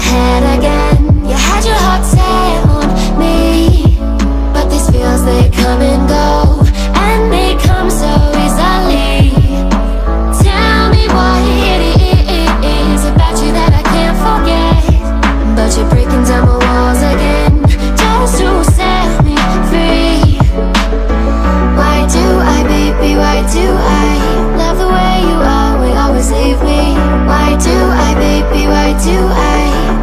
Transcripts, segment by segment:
head again. You had your heart set on me, but these feels, they come and go, and they come so easily. Tell me what it is about you that I can't forget, but you're breaking down my walls again, just to set me free. Why do I, baby, why do I love the way you always leave me? Why do I, baby, why do I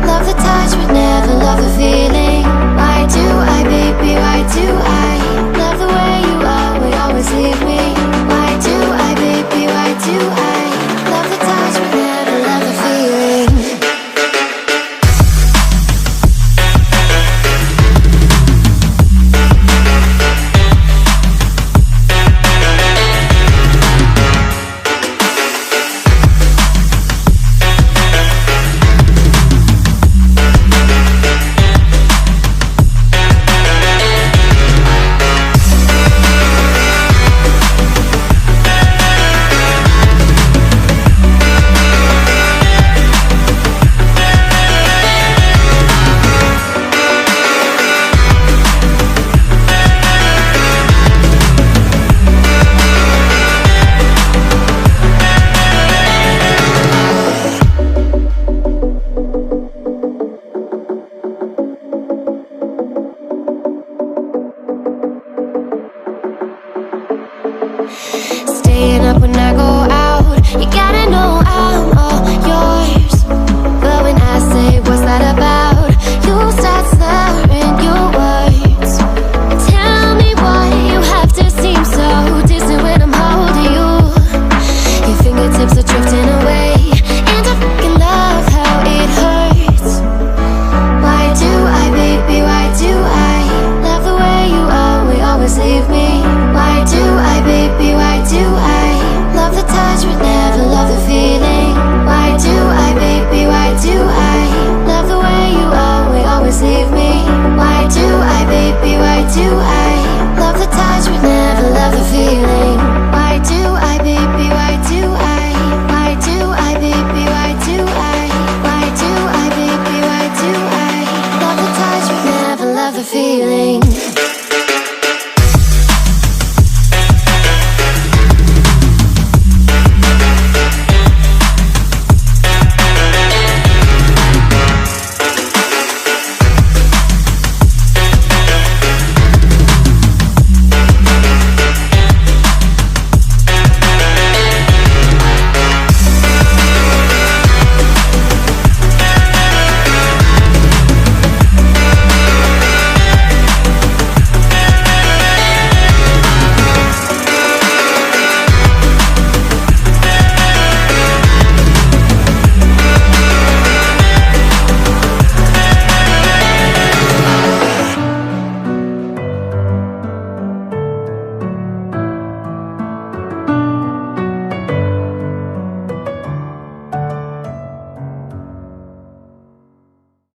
love the touch but never love the feeling? Why do I, baby, why do I love the way you always leave me? Why do I, baby, why do I love the touch but never love the feeling? Staying up when I go out, you gotta know I'm all yours. But when I say what's that about,